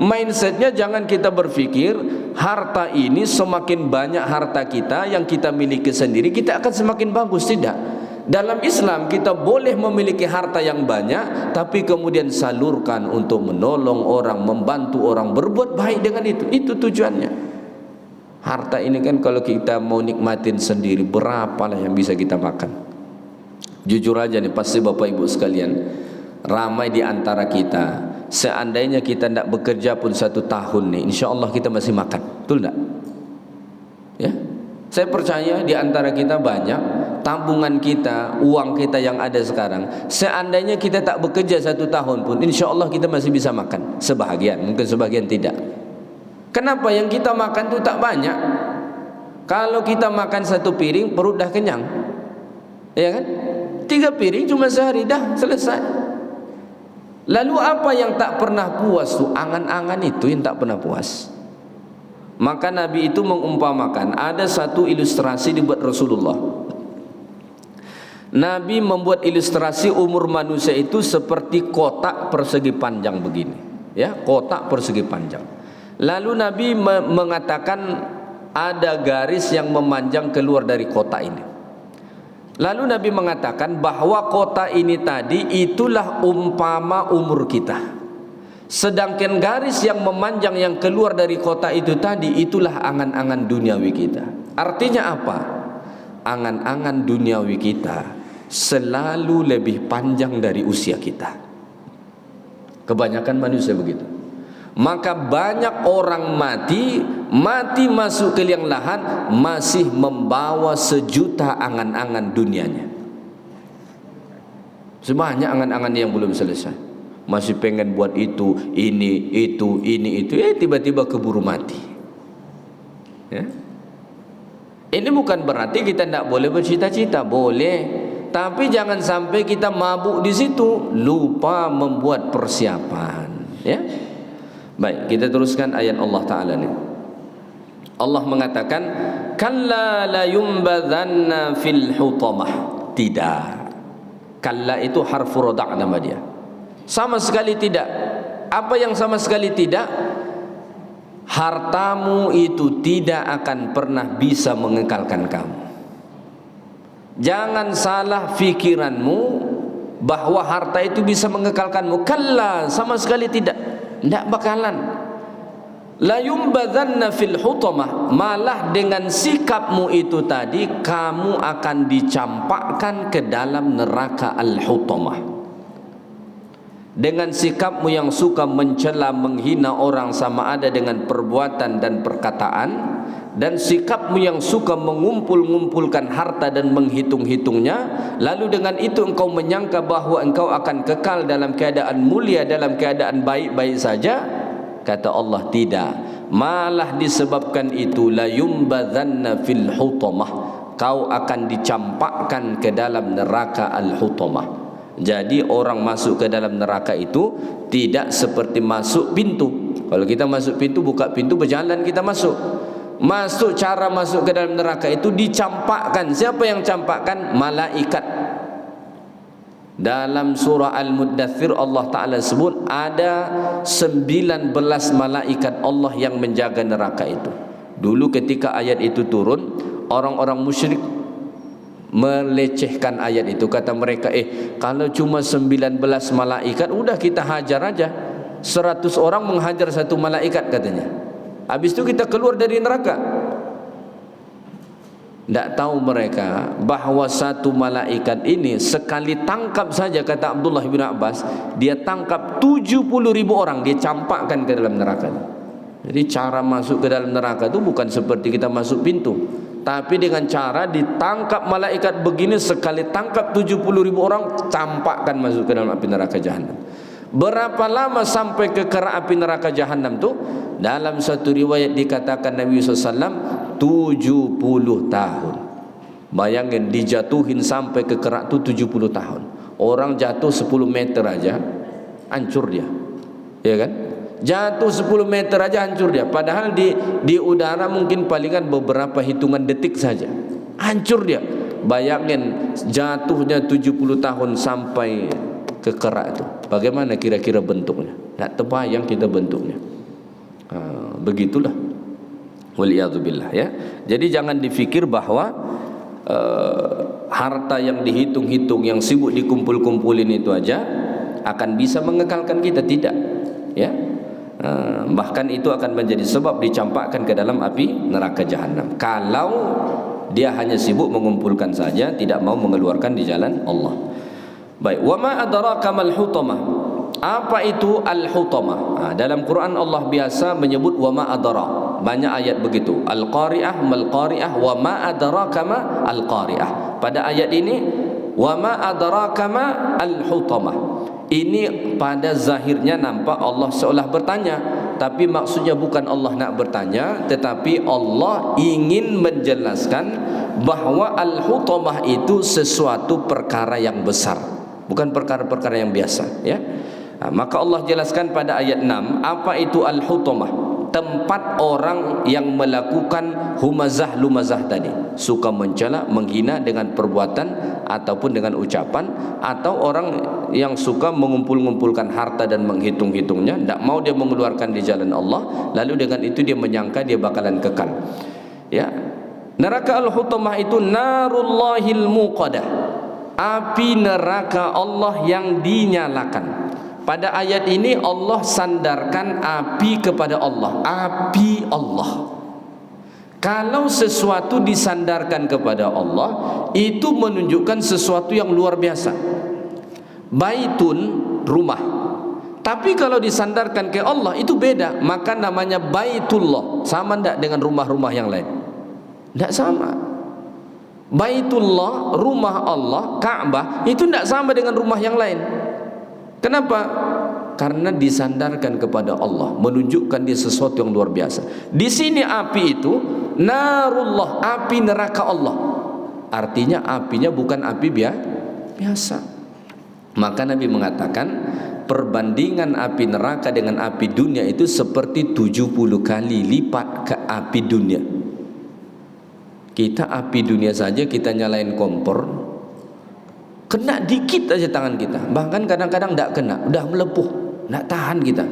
Mindsetnya jangan kita berpikir harta ini semakin banyak harta kita yang kita miliki sendiri, kita akan semakin bagus. Tidak. Dalam Islam kita boleh memiliki harta yang banyak, tapi kemudian salurkan untuk menolong orang, membantu orang, berbuat baik dengan itu. Itu tujuannya. Harta ini kan kalau kita mau nikmatin sendiri, berapalah yang bisa kita makan. Jujur aja nih, pasti Bapak Ibu sekalian, ramai di antara kita, seandainya kita tidak bekerja pun 1 tahun nih, insya Allah kita masih makan. Betul tidak? Ya, saya percaya di antara kita banyak tabungan kita, uang kita yang ada sekarang, seandainya kita tak bekerja 1 tahun pun, insya Allah kita masih bisa makan. Sebahagian, mungkin sebagian tidak. Kenapa? Yang kita makan itu tak banyak. Kalau kita makan 1 piring, perut dah kenyang, ya kan? 3 piring cuma sehari, dah selesai. Lalu apa yang tak pernah puas tuh? Angan-angan itu yang tak pernah puas. Maka Nabi itu mengumpamakan, ada satu ilustrasi dibuat Rasulullah. Nabi membuat ilustrasi umur manusia itu seperti kotak persegi panjang begini, ya, kotak persegi panjang. Lalu Nabi mengatakan ada garis yang memanjang keluar dari kotak ini. Lalu Nabi mengatakan bahwa kotak ini tadi itulah umpama umur kita. Sedangkan garis yang memanjang yang keluar dari kotak itu tadi itulah angan-angan duniawi kita. Artinya apa? Angan-angan duniawi kita selalu lebih panjang dari usia kita. Kebanyakan manusia begitu. Maka banyak orang mati masuk ke liang lahat masih membawa 1.000.000 angan-angan dunianya. Sebanyak angan-angan yang belum selesai. Masih pengen buat itu, ini, itu, tiba-tiba keburu mati. Ya? Ini bukan berarti kita tidak boleh bercita-cita, boleh. Tapi jangan sampai kita mabuk di situ, lupa membuat persiapan. Ya? Baik, kita teruskan ayat Allah Ta'ala ni. Allah mengatakan, kalla la yumbadhanna fil hutamah. Tidak. Kalla itu harfu roda' nama dia. Sama sekali tidak. Apa yang sama sekali tidak? Hartamu itu tidak akan pernah bisa mengekalkan kamu. Jangan salah fikiranmu bahwa harta itu bisa mengekalkanmu. Kalla, sama sekali tidak. Tidak bakalan. La yumbadhanna fil hutamah, malah dengan sikapmu itu tadi kamu akan dicampakkan ke dalam neraka al-hutamah. Dengan sikapmu yang suka mencela, menghina orang sama ada dengan perbuatan dan perkataan, dan sikapmu yang suka mengumpul-ngumpulkan harta dan menghitung-hitungnya, lalu dengan itu engkau menyangka bahwa engkau akan kekal dalam keadaan mulia, dalam keadaan baik-baik saja. Kata Allah, tidak. Malah disebabkan itu, la yumbadhanna fil hutamah, kau akan dicampakkan ke dalam neraka al-hutamah. Jadi orang masuk ke dalam neraka itu tidak seperti masuk pintu. Kalau kita masuk pintu, buka pintu, berjalan kita masuk. Masuk, cara masuk ke dalam neraka itu dicampakkan. Siapa yang campakkan? Malaikat. Dalam surah Al-Muddathir Allah Ta'ala sebut ada 19 malaikat Allah yang menjaga neraka itu. Dulu ketika ayat itu turun, orang-orang musyrik melecehkan ayat itu. Kata mereka, kalau cuma 19 malaikat, udah kita hajar aja. 100 orang menghajar satu malaikat katanya. Habis itu kita keluar dari neraka. Tidak tahu mereka bahawa satu malaikat ini sekali tangkap saja, kata Abdullah bin Abbas, dia tangkap 70.000 orang, dia campakkan ke dalam neraka. Jadi cara masuk ke dalam neraka itu bukan seperti kita masuk pintu, tapi dengan cara ditangkap malaikat begini, sekali tangkap 70.000 orang, campakkan masuk ke dalam api neraka jahanam. Berapa lama sampai ke kerak api neraka jahanam tu? Dalam satu riwayat dikatakan Nabi SAW 70 tahun. Bayangin, dijatuhin sampai ke kerak tu 70 tahun. Orang jatuh 10 meter aja hancur dia, ya kan? Jatuh 10 meter aja hancur dia. Padahal di udara mungkin palingan beberapa hitungan detik saja, hancur dia. Bayangin jatuhnya 70 tahun sampai ke kerak itu. Bagaimana kira-kira bentuknya? Tak terbayang kita bentuknya. Begitulah. Waliyadzubillah, ya. Jadi jangan dipikir bahwa harta yang dihitung-hitung, yang sibuk dikumpul-kumpulin itu aja akan bisa mengekalkan kita. Tidak, ya. Bahkan itu akan menjadi sebab dicampakkan ke dalam api neraka jahanam kalau dia hanya sibuk mengumpulkan saja, tidak mau mengeluarkan di jalan Allah. Baik, wa ma adraka mal hutamah. Apa itu al-hutamah? Dalam Quran Allah biasa menyebut wa ma adra. Banyak ayat begitu. Al-qari'ah, mal qari'ah, wa ma adraka ma al-qari'ah. Pada ayat ini wa ma adraka ma al-hutamah. Ini pada zahirnya nampak Allah seolah bertanya, tapi maksudnya bukan Allah nak bertanya, tetapi Allah ingin menjelaskan bahwa al-hutamah itu sesuatu perkara yang besar, bukan perkara-perkara yang biasa, ya. Maka Allah jelaskan pada ayat 6 apa itu al-hutamah. Tempat orang yang melakukan humazah lumazah tadi, suka mencela, menghina dengan perbuatan ataupun dengan ucapan, atau orang yang suka mengumpul-ngumpulkan harta dan menghitung-hitungnya, tidak mau dia mengeluarkan di jalan Allah, lalu dengan itu dia menyangka dia bakalan kekal, ya. Neraka al-hutamah itu narullahil muqadah, api neraka Allah yang dinyalakan. Pada ayat ini Allah sandarkan api kepada Allah, api Allah. Kalau sesuatu disandarkan kepada Allah, itu menunjukkan sesuatu yang luar biasa. Baitun, rumah. Tapi kalau disandarkan ke Allah itu beda, maka namanya Baitullah. Sama tidak dengan rumah-rumah yang lain? Tidak sama. Baitullah, rumah Allah, Ka'bah, itu tidak sama dengan rumah yang lain. Kenapa? Karena disandarkan kepada Allah, menunjukkan dia sesuatu yang luar biasa. Di sini api itu narullah, api neraka Allah. Artinya apinya bukan api biasa. Maka Nabi mengatakan perbandingan api neraka dengan api dunia itu seperti 70 kali lipat ke api dunia. Kita api dunia saja kita nyalain kompor, kena dikit aja tangan kita, bahkan kadang-kadang tidak kena, udah melepuh, tidak tahan kita.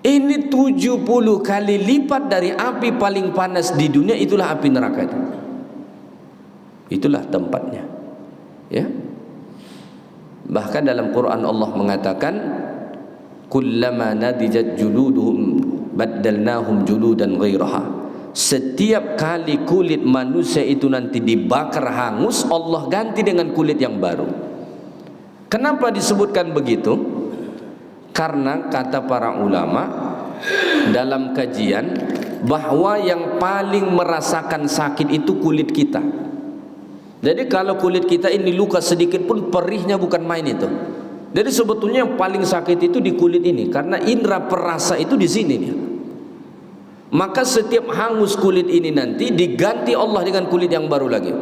Ini 70 kali lipat dari api paling panas di dunia. Itulah api neraka itu. Itulah tempatnya, ya. Bahkan dalam Quran Allah mengatakan, kullama nadijat juluduhum baddalnahum juludan ghairaha. Setiap kali kulit manusia itu nanti dibakar hangus, Allah ganti dengan kulit yang baru. Kenapa disebutkan begitu? Karena kata para ulama dalam kajian bahwa yang paling merasakan sakit itu kulit kita. Jadi kalau kulit kita ini luka sedikit pun perihnya bukan main itu. Jadi sebetulnya yang paling sakit itu di kulit ini, karena indera perasa itu di sini nih. Maka setiap hangus kulit ini nanti diganti Allah dengan kulit yang baru lagi.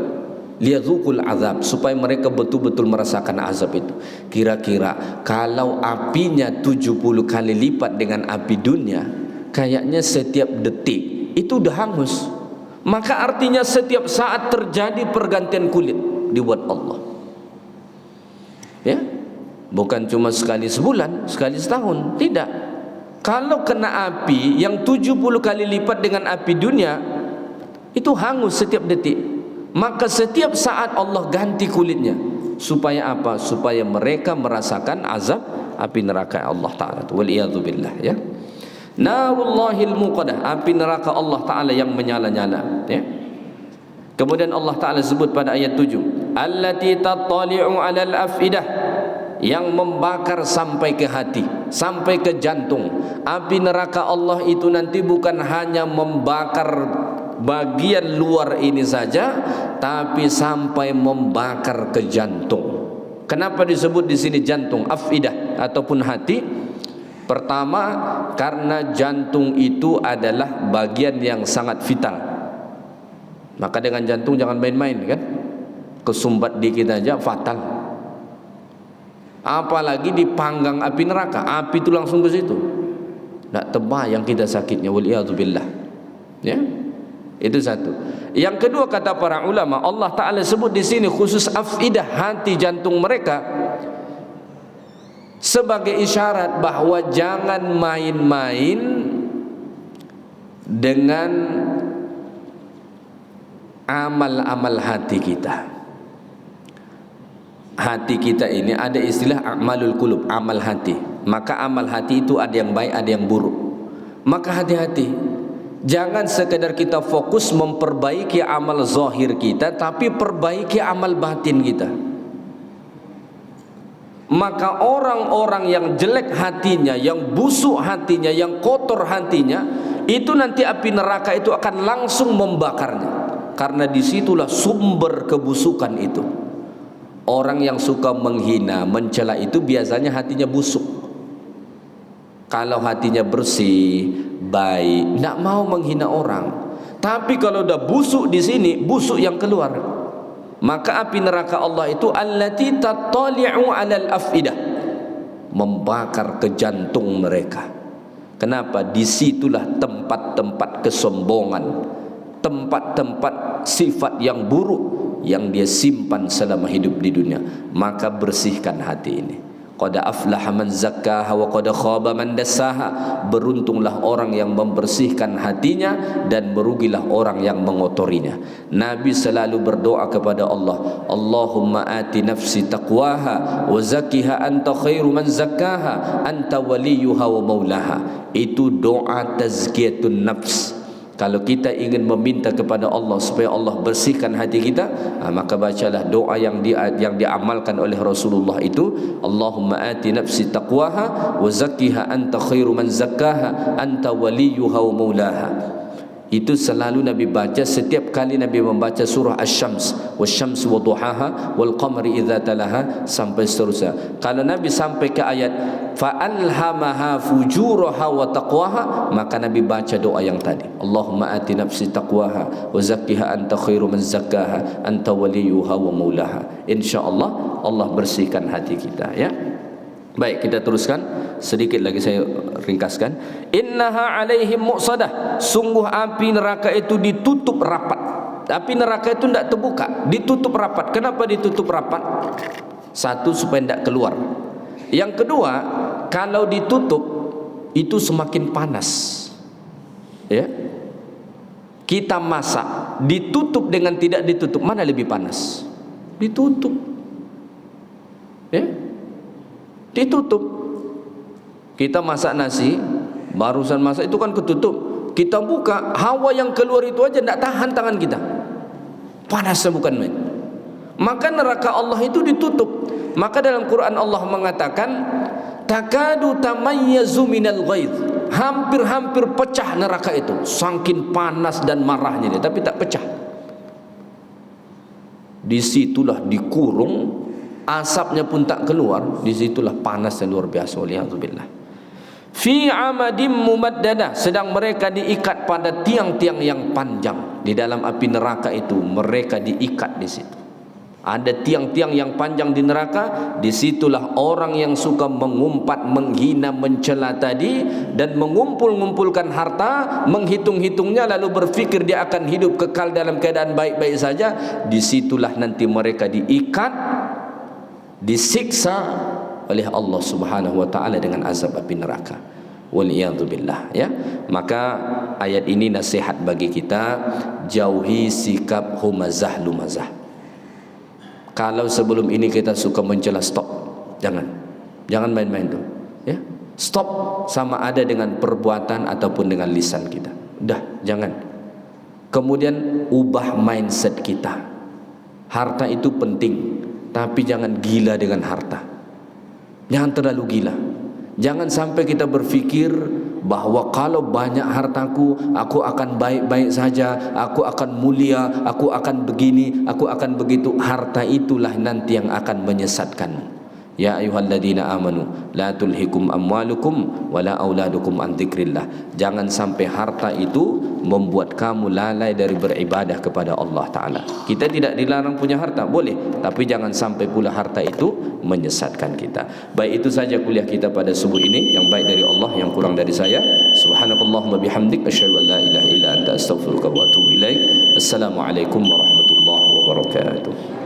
Liyadzuqul azab, supaya mereka betul-betul merasakan azab itu. Kira-kira kalau apinya 70 kali lipat dengan api dunia, kayaknya setiap detik itu udah hangus. Maka artinya setiap saat terjadi pergantian kulit dibuat Allah. Ya, bukan cuma sekali sebulan, sekali setahun, tidak. Kalau kena api yang 70 kali lipat dengan api dunia, itu hangus setiap detik. Maka setiap saat Allah ganti kulitnya. Supaya apa? Supaya mereka merasakan azab api neraka Allah Ta'ala. Waliyadzubillah, ya. Narullahil muqadah, api neraka Allah Ta'ala yang menyala-nyala, ya. Kemudian Allah Ta'ala sebut pada ayat 7, allati tattali'u 'alal afidah, yang membakar sampai ke hati, sampai ke jantung. Api neraka Allah itu nanti bukan hanya membakar bagian luar ini saja, tapi sampai membakar ke jantung. Kenapa disebut di sini jantung, afidah ataupun hati? Pertama, karena jantung itu adalah bagian yang sangat vital. Maka dengan jantung jangan main-main, kan? Kesumbat dikit aja fatal. Apalagi dipanggang api neraka, api itu langsung ke situ. Tak terbayang kita sakitnya, waliyadzubillah. Ya, itu satu. Yang kedua, kata para ulama, Allah Ta'ala sebut di sini khusus afidah, hati jantung mereka, sebagai isyarat bahwa jangan main-main dengan amal-amal hati kita. Hati kita ini ada istilah amalul qulub, amal hati. Maka amal hati itu ada yang baik, ada yang buruk. Maka hati-hati, jangan sekedar kita fokus memperbaiki amal zahir kita, tapi perbaiki amal batin kita. Maka orang-orang yang jelek hatinya, yang busuk hatinya, yang kotor hatinya, itu nanti api neraka itu akan langsung membakarnya. Karena disitulah sumber kebusukan itu. Orang yang suka menghina, mencela itu biasanya hatinya busuk. Kalau hatinya bersih, baik, tidak mau menghina orang. Tapi kalau udah busuk di sini, busuk yang keluar. Maka api neraka Allah itu allati tattali'u 'alal afidah, membakar ke jantung mereka. Kenapa? Disitulah tempat-tempat kesombongan, tempat-tempat sifat yang buruk yang dia simpan selama hidup di dunia. Maka bersihkan hati ini. Qad aflaha man zakkaha wa qad khaba man dassaha. Beruntunglah orang yang membersihkan hatinya dan merugilah orang yang mengotorinya. Nabi selalu berdoa kepada Allah, Allahumma ati nafsi taqwaha wa zakkiha anta khairu man zakkaha anta waliyuha wa maulaha. Itu doa tazkiyatun nafs. Kalau kita ingin meminta kepada Allah supaya Allah bersihkan hati kita, maka bacalah doa yang diamalkan oleh Rasulullah itu, Allahumma ati nafsi taqwaha wa zakkiha anta khairu man zakkaha anta waliyuha wa maulaha. Itu selalu Nabi baca setiap kali Nabi membaca surah Asy-Syams, wasyamsi wadduhaha wal qamari idza talaha sampai seterusnya. Kalau Nabi sampai ke ayat fa'alhamaha fujuraha wa taqwaha, maka Nabi baca doa yang tadi. Allahumma ati nafsi taqwaha wa zakkiha anta khairu man zakkaha anta waliyuha wa maulaha. Insyaallah Allah bersihkan hati kita, ya. Baik, kita teruskan sedikit lagi, saya ringkaskan. Innaha alaihim muqsadah, sungguh api neraka itu ditutup rapat. Api neraka itu tidak terbuka, ditutup rapat. Kenapa ditutup rapat? Satu, supaya tidak keluar. Yang kedua, kalau ditutup itu semakin panas, ya. Kita masak, ditutup dengan tidak ditutup, mana lebih panas? Ditutup, ya. Ditutup. Kita masak nasi, barusan masak itu kan ketutup. Kita buka, hawa yang keluar itu aja tidak tahan tangan kita. Panasnya bukan main. Maka neraka Allah itu ditutup. Maka dalam Quran Allah mengatakan, takadu tamayyazu minal ghaidh. Hampir-hampir pecah neraka itu, saking panas dan marahnya dia, tapi tak pecah. Disitulah dikurung, asapnya pun tak keluar. Disitulah panasnya luar biasa. Waliyadzubillah. Fi amadim mumaddadah, sedang mereka diikat pada tiang-tiang yang panjang. Di dalam api neraka itu mereka diikat di situ. Ada tiang-tiang yang panjang di neraka. Disitulah orang yang suka mengumpat, menghina, mencela tadi, dan mengumpul-ngumpulkan harta, menghitung-hitungnya, lalu berfikir dia akan hidup kekal dalam keadaan baik-baik saja. Disitulah nanti mereka diikat, disiksa oleh Allah Subhanahu wa taala dengan azab api neraka. Waliyadzubillah, ya. Maka ayat ini nasihat bagi kita, jauhi sikap humazah lumazah. Kalau sebelum ini kita suka mencela, stop. Jangan main-main tuh, ya. Stop, sama ada dengan perbuatan ataupun dengan lisan kita. Udah, jangan. Kemudian ubah mindset kita. Harta itu penting, tapi jangan gila dengan harta. Jangan terlalu gila. Jangan sampai kita berfikir bahwa kalau banyak hartaku, aku akan baik-baik saja, aku akan mulia, aku akan begini, aku akan begitu. Harta itulah nanti yang akan menyesatkanmu. Ya ayyuhalladzina amanu la tulhikum amwalukum wala auladukum an dzikrillah. Jangan sampai harta itu membuat kamu lalai dari beribadah kepada Allah Ta'ala. Kita tidak dilarang punya harta, boleh, tapi jangan sampai pula harta itu menyesatkan kita. Baik, itu saja kuliah kita pada subuh ini. Yang baik dari Allah, yang kurang dari saya. Subhanakallahumma bihamdik, asyhadu an la ilaha illa anta, astaghfiruka wa atubu ilaik. Assalamualaikum warahmatullahi wabarakatuh.